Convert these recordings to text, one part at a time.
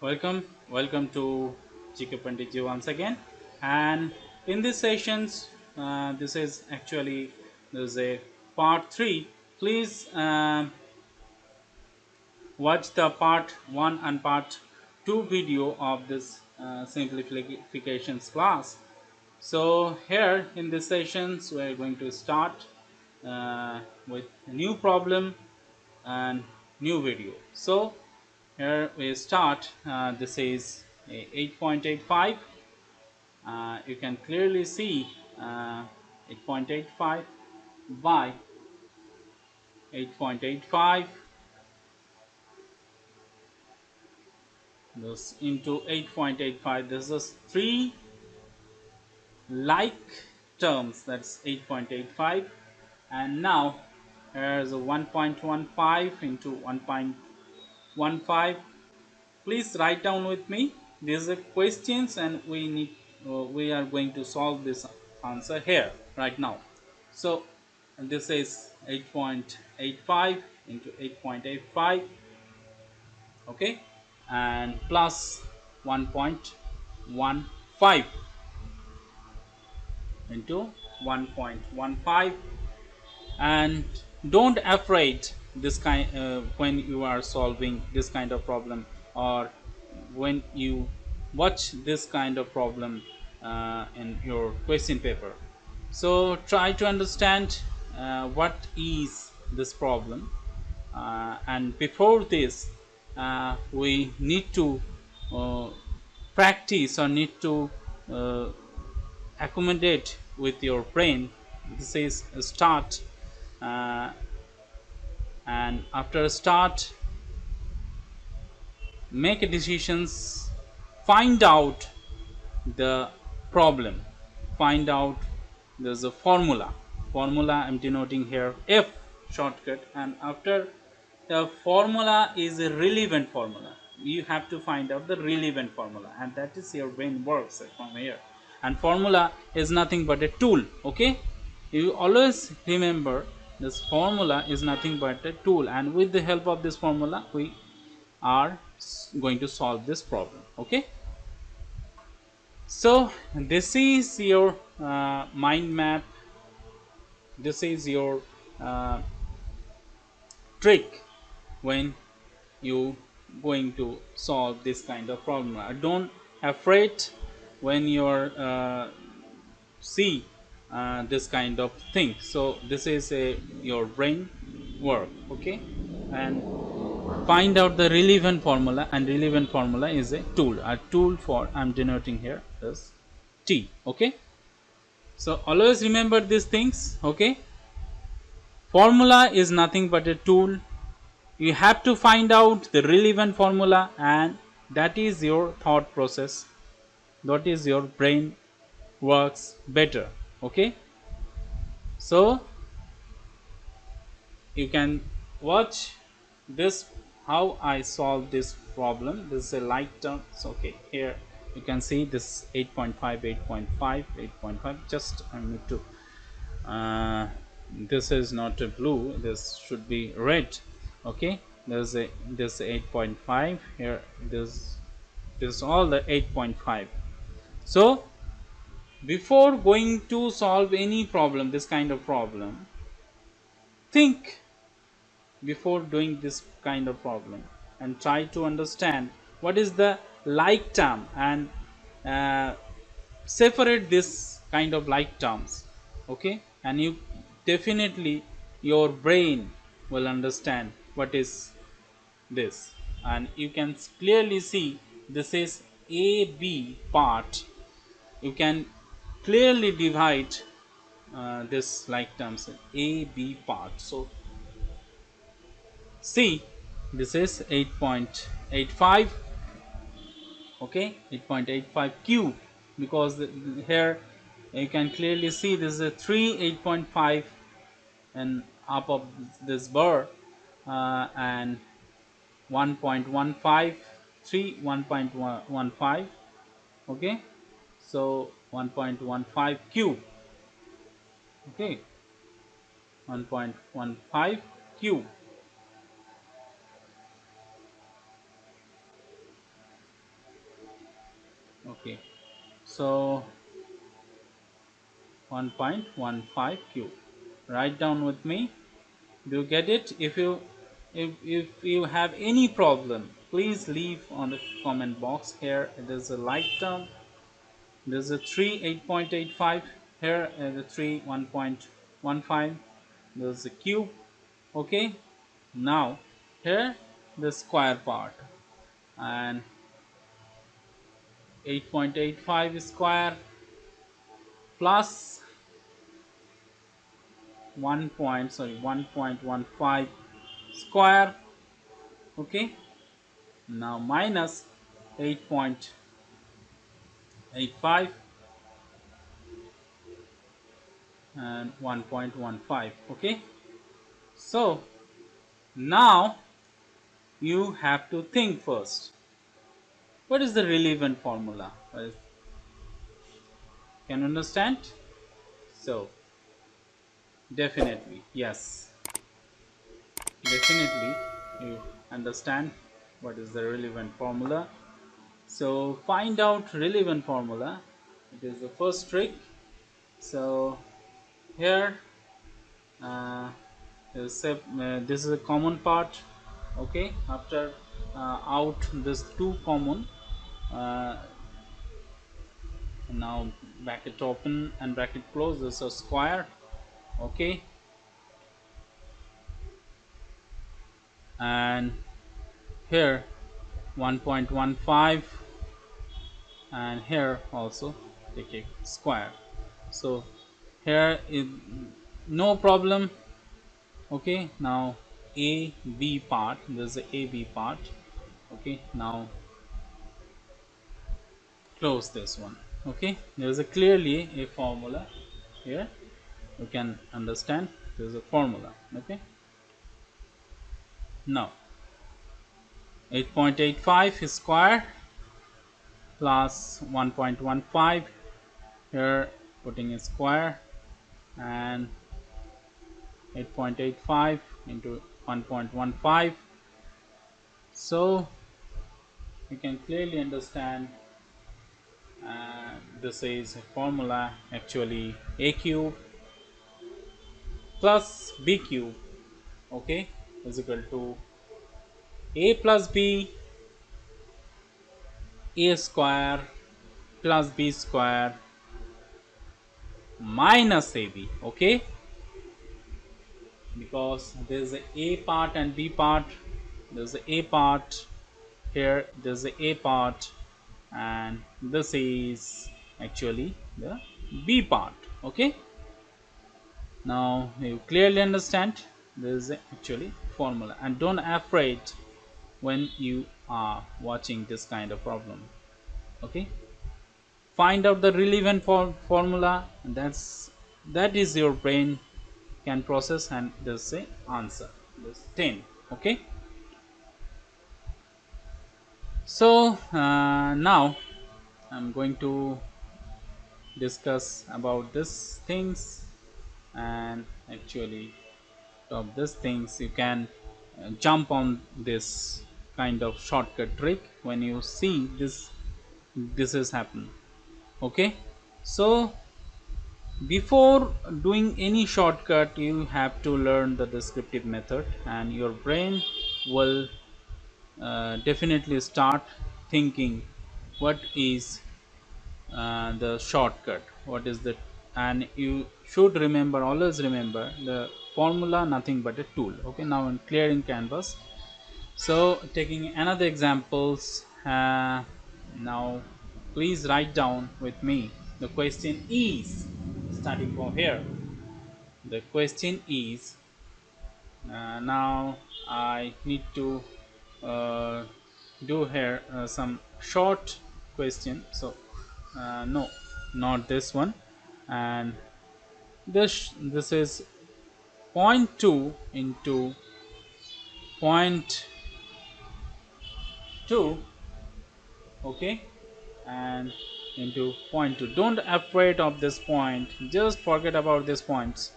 Welcome to gkpunditj once again. And in this sessions, this is actually there's a part three. Please watch the part one and part two video of this simplifications class. So here in this sessions, we are going to start with a new problem and new video. So here we start. This is 8.85. You can clearly see 8.85 by 8.85 this into 8.85. This is three like terms, that's 8.85. And now here's a 1.15 into 1.15. Please write down with me. These are questions and we are going to solve this answer here right now. So this is 8.85 into 8.85, okay, and plus 1.15 into 1.15. And don't afraid this kind when you are solving this kind of problem, or when you watch this kind of problem in your question paper. So try to understand what is this problem, and before this we need to uh, practice, or need to uh, accommodate with your brain. This is a start, uh, and after a start make decisions, find out the problem, find out. There's a formula I'm denoting here F shortcut, and after the formula is a relevant formula. You have to find out the relevant formula, and that is your brain works from here. And formula is nothing but a tool, okay. You always remember this formula is nothing but a tool, and with the help of this formula we are going to solve this problem, okay. So this is your mind map. This is your uh, trick when you going to solve this kind of problem. Don't afraid when you're see this kind of thing. So this is a your brain work, okay. And find out the relevant formula, and relevant formula is a tool for I'm denoting here is T, okay. So always remember these things, okay. Formula is nothing but a tool. You have to find out the relevant formula, and that is your thought process, that is your brain works better, okay. So you can watch this how I solve this problem. This is a light term, so okay, here you can see this 8.5 8.5 8.5. Just I need to this is not a blue, this should be red, okay. There's a this 8.5 here, this all the 8.5. So before going to solve any problem, this kind of problem, think before doing this kind of problem, and try to understand what is the like term, and uh, separate this kind of like terms, okay. And you definitely your brain will understand what is this, and you can clearly see this is a b part. You can clearly divide this like terms in a b part. So see, this is 8.85, okay, 8.85 cube, because here you can clearly see this is a 3 8.5 and up of this bar, and 1.15 3 1.15, okay. So 1.15 cube, okay, 1.15 cube. Okay, so 1.15 cube. Write down with me. Do you get it? If you have any problem, please leave on the comment box. Here it is a like term. There's a 3 8.85. Here is a 3 1.15. There's a cube. Okay. Now here the square part, and 8.85 square plus 1.15 square. Okay, now minus 8.85 and 1.15. Okay, so now you have to think first, what is the relevant formula? Can you understand? So definitely yes, definitely you understand what is the relevant formula. So find out relevant formula. It is the first trick. So here this is a common part. Okay, after out this two common, uh, now bracket open and bracket close, this is a square. Okay, and here 1.15, and here also take a square. So here is no problem. Okay, now a b part, there's a b part. Okay, now close this one. Okay, there's a clearly a formula here. You can understand there's a formula. Okay, now 8.85 square plus 1.15, here putting a square, and 8.85 into 1.15. So you can clearly understand this is a formula, actually a cube plus b cube, okay, is equal to a plus b, a square plus b square minus ab. Okay, because there's a part and b part, there's a part here, there's a part, and this is actually the b part. Okay, now you clearly understand this is actually formula, and don't afraid when you are watching this kind of problem. Okay, find out the relevant formula, and that is your brain can process, and there's say answer, this 10. Okay, so now I'm going to discuss about these things, and actually of these things you can jump on this kind of shortcut trick when you see this is happen. Okay, so before doing any shortcut you have to learn the descriptive method, and your brain will definitely start thinking what is the shortcut, what is the, and you should remember, always remember the formula nothing but a tool. Okay, now I'm clearing canvas. So taking another examples, now please write down with me. The question is, starting from here, the question is, now I need to do here some short question. So no, not this one, and this is point 2 into point 2. Okay, and into point 2. Don't afraid of this point, just forget about these points.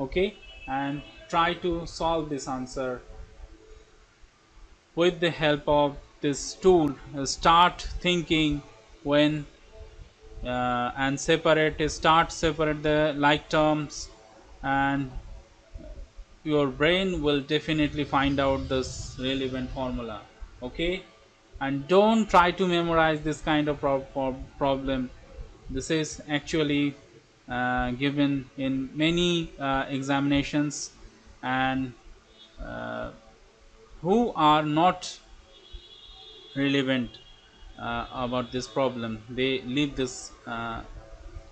Okay, and try to solve this answer with the help of this tool. Start thinking when and separate the like terms, and your brain will definitely find out this relevant formula. Okay, and don't try to memorize this kind of problem. This is actually given in many examinations, and who are not relevant about this problem, they leave this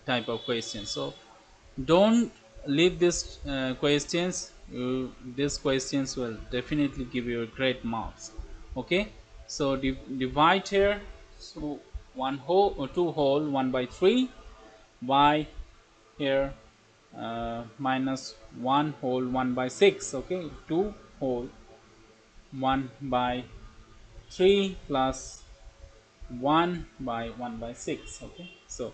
type of questions. So don't leave these questions. These questions will definitely give you great marks. Okay, so divide here. So 1 whole or 2 whole 1 by 3 by here minus 1 whole 1 by 6. Okay, 2 whole 1 by 3 plus 1 by 1 by 6. Okay, so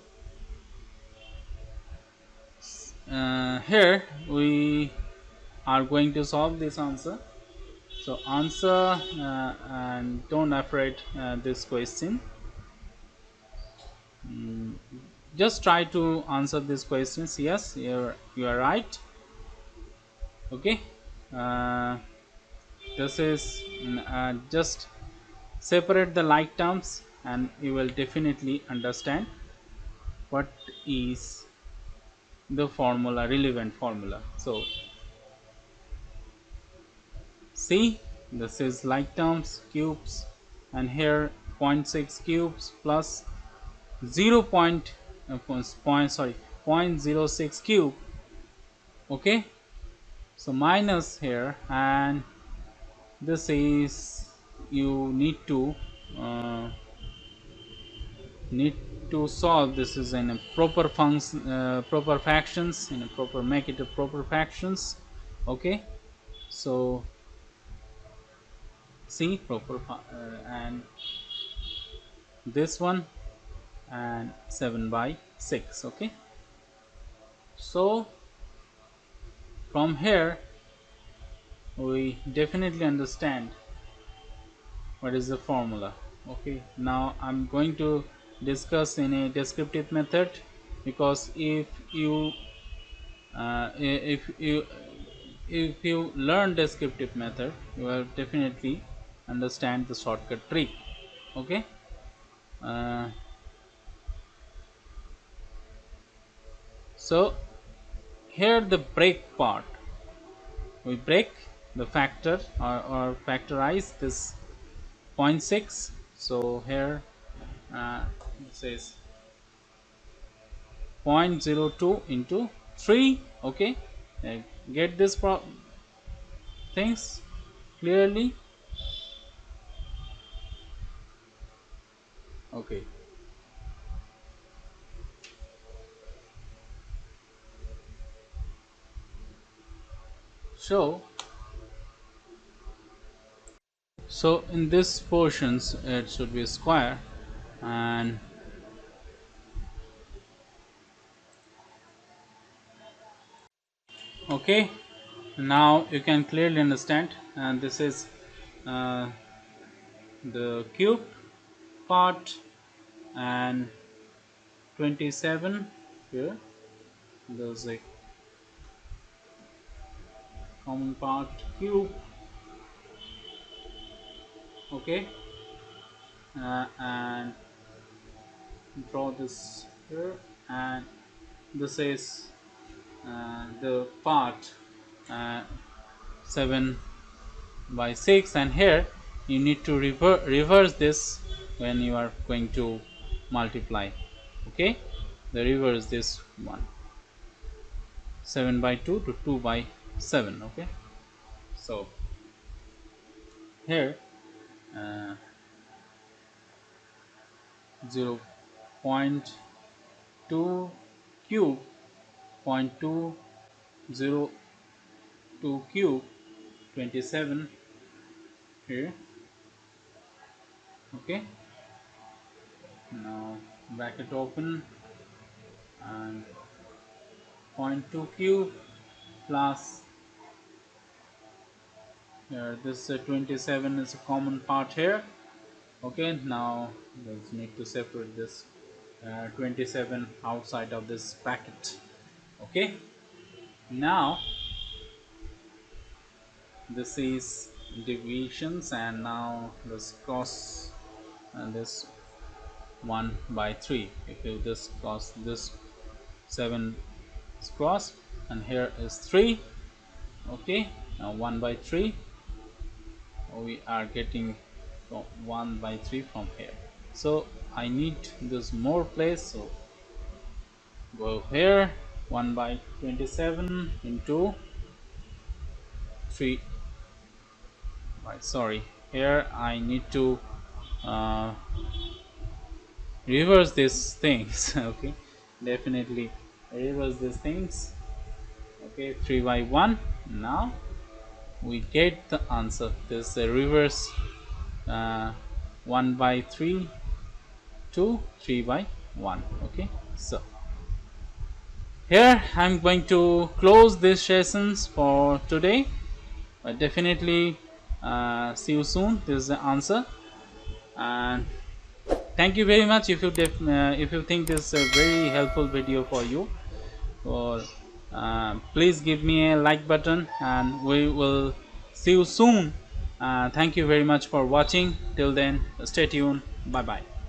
here we are going to solve this answer. So answer, and don't afraid this question. Just try to answer these questions. Yes, you are right. Okay, uh, this is just separate the like terms and you will definitely understand what is the formula, relevant formula. So see, this is like terms cubes, and here zero point 0.6 cubes plus 0 point, sorry, 0.06 cube. Okay, so minus here, and this is, you uh, need to solve this is in a proper function, proper fractions, in a proper, make it a proper fractions. Okay, so see proper and this one and 7 by 6. Okay, so from here we definitely understand what is the formula. Okay, now I'm going to discuss in a descriptive method, because if you learn descriptive method, you will definitely understand the shortcut trick. Okay, uh, so here the break part, we break the factor, or factorize this zero point 0.6. So here it says 0.02 into 3. Okay, get this things clearly. Okay, so in this portions it should be square, and okay, now you can clearly understand, and this is uh, the cube part, and 27 here, there's a common part cube. Okay, and draw this here, and this is the part uh, 7 by 6, and here you need to reverse this when you are going to multiply. Okay, the reverse this one, 7 by 2 to 2 by 7. Okay, so here uh, 0.2 cube, 0.202 cube, 27 here. Okay, now bracket open, and zero point 0.2 cube plus here this 27 is a common part here. Okay, now let's need to separate this 27 outside of this packet. Okay, now this is divisions, and now this cross and this 1 by 3. If you this cross, this 7 is cross, and here is 3. Okay, now 1 by 3, we are getting 1 by 3 from here. So I need this more place, so go here, 1 by 27 into 3 by, sorry, here I need to uh, reverse these things. Okay, definitely reverse these things. Okay, 3 by 1. Now we get the answer. This reverse 1 by 3 to 3 by 1. Okay, so here I'm going to close these sessions for today, but definitely see you soon. This is the answer, and thank you very much. If you think this is a very helpful video for you, or please give me a like button, and we will see you soon. Thank you very much for watching. Till then, stay tuned. Bye bye.